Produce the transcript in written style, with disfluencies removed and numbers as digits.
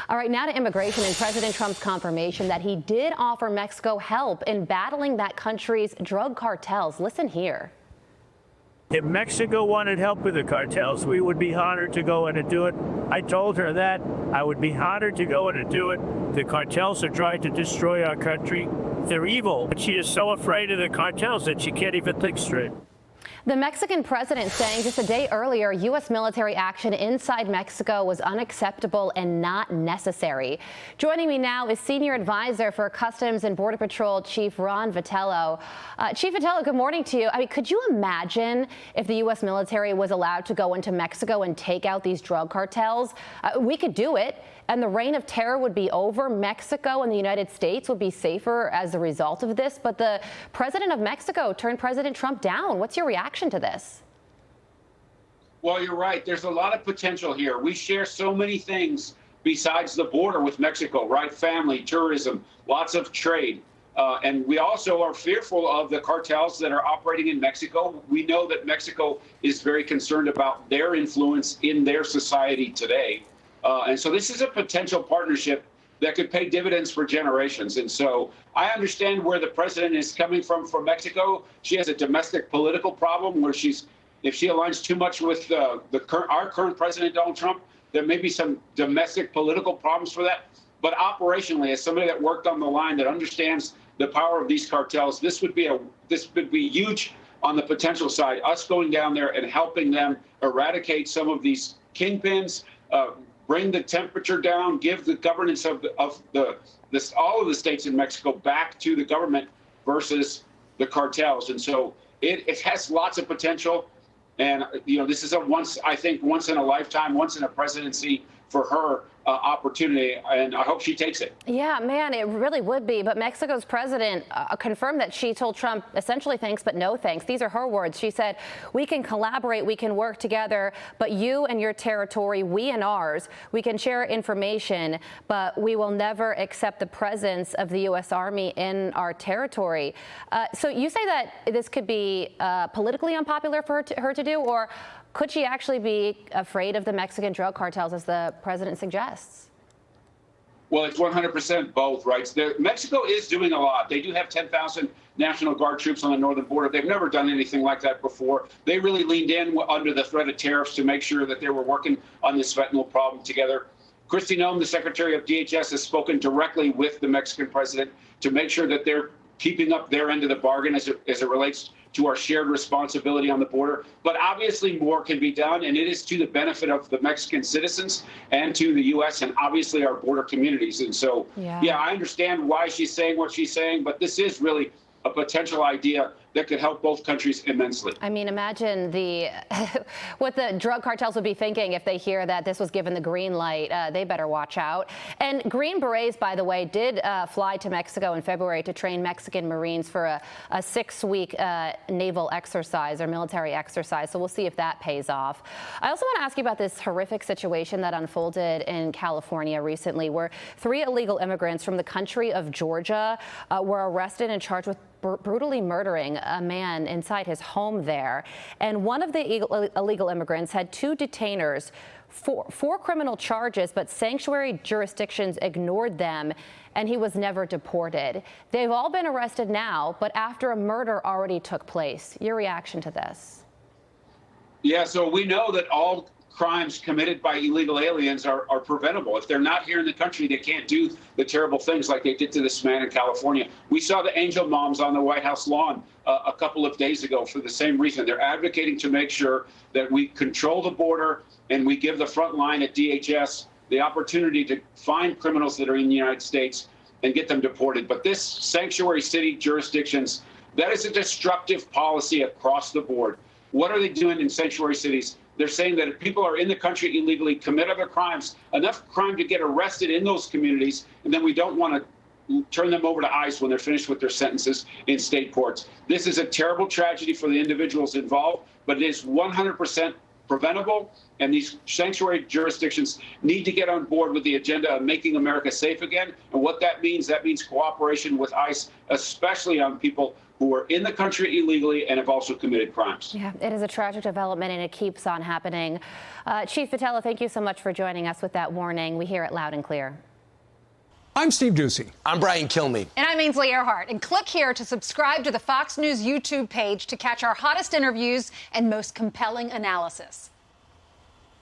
All right, now to immigration and President Trump's confirmation that he did offer Mexico help in battling that country's drug cartels. Listen here. If Mexico wanted help with the cartels, we would be honored to go in and do it. I told her that. I would be honored to go in and do it. The cartels are trying to destroy our country. They're evil, but she is so afraid of the cartels that she can't even think straight. The Mexican president saying just a day earlier U.S. military action inside Mexico was unacceptable and not necessary. Joining me now is Senior Advisor for Customs and Border Patrol Chief Ron Vitiello. Chief Vitiello, good morning to you. I mean, could you imagine if the U.S. military was allowed to go into Mexico and take out these drug cartels? We could do it, and the reign of terror would be over. Mexico and the United States would be safer as a result of this. But the president of Mexico turned President Trump down. What's your reaction to this? Well, you're right. There's a lot of potential here. We share so many things besides the border with Mexico, right? Family, tourism, lots of trade. And we also are fearful of the cartels that are operating in Mexico. We know that Mexico is very concerned about their influence in their society today. And so this is a potential partnership that could pay dividends for generations. And so I understand where the president is coming from Mexico. She has a domestic political problem where if she aligns too much with our current president, Donald Trump, there may be some domestic political problems for that. But operationally, as somebody that worked on the line that understands the power of these cartels, this would be huge on the potential side. Us going down there and helping them eradicate some of these kingpins, bring the temperature down, give the governance of all of the states in Mexico back to the government versus the cartels. And so it has lots of potential. And, this is once in a lifetime, once in a presidency for her opportunity, and I hope she takes it. Yeah, man, it really would be. But Mexico's president confirmed that she told Trump essentially thanks, but no thanks. These are her words. She said, we can collaborate, we can work together, but you and your territory, we and ours, we can share information, but we will never accept the presence of the U.S. Army in our territory. So you say that this could be politically unpopular for her to do, or could she actually be afraid of the Mexican drug cartels, as the president suggests? Well, it's 100% both, right? Mexico is doing a lot. They do have 10,000 National Guard troops on the northern border. They've never done anything like that before. They really leaned in under the threat of tariffs to make sure that they were working on this fentanyl problem together. Kristi Noem, the Secretary of DHS, has spoken directly with the Mexican president to make sure that they're keeping up their end of the bargain as it relates to our shared responsibility on the border. But obviously more can be done, and it is to the benefit of the Mexican citizens and to the U.S. and obviously our border communities. And so, yeah, I understand why she's saying what she's saying, but this is really a potential idea that could help both countries immensely. I mean, imagine what the drug cartels would be thinking if they hear that this was given the green light. They better watch out. And Green Berets, by the way, did fly to Mexico in February to train Mexican Marines for a 6-week naval exercise or military exercise. So we'll see if that pays off. I also want to ask you about this horrific situation that unfolded in California recently, where 3 illegal immigrants from the country of Georgia were arrested and charged with brutally murdering a man inside his home there. And one of the illegal immigrants had 2 detainers, four criminal charges, but sanctuary jurisdictions ignored them, and he was never deported. They've all been arrested now, but after a murder already took place. Your reaction to this? Yeah, so we know that all crimes committed by illegal aliens are preventable. If they're not here in the country, they can't do the terrible things like they did to this man in California. We saw the angel moms on the White House lawn a couple of days ago for the same reason. They're advocating to make sure that we control the border and we give the front line at DHS the opportunity to find criminals that are in the United States and get them deported. But this sanctuary city jurisdictions, that is a destructive policy across the board. What are they doing in sanctuary cities? They're saying that if people are in the country illegally, commit other crimes, enough crime to get arrested in those communities, and then we don't want to turn them over to ICE when they're finished with their sentences in state courts. This is a terrible tragedy for the individuals involved, but it is 100% preventable, and these sanctuary jurisdictions need to get on board with the agenda of making America safe again. And what that means cooperation with ICE, especially on people who are in the country illegally and have also committed crimes. Yeah, it is a tragic development, and it keeps on happening. Chief Vitiello, thank you so much for joining us with that warning. We hear it loud and clear. I'm Steve Ducey. I'm Brian Kilmeade. And I'm Ainsley Earhart. And click here to subscribe to the Fox News YouTube page to catch our hottest interviews and most compelling analysis.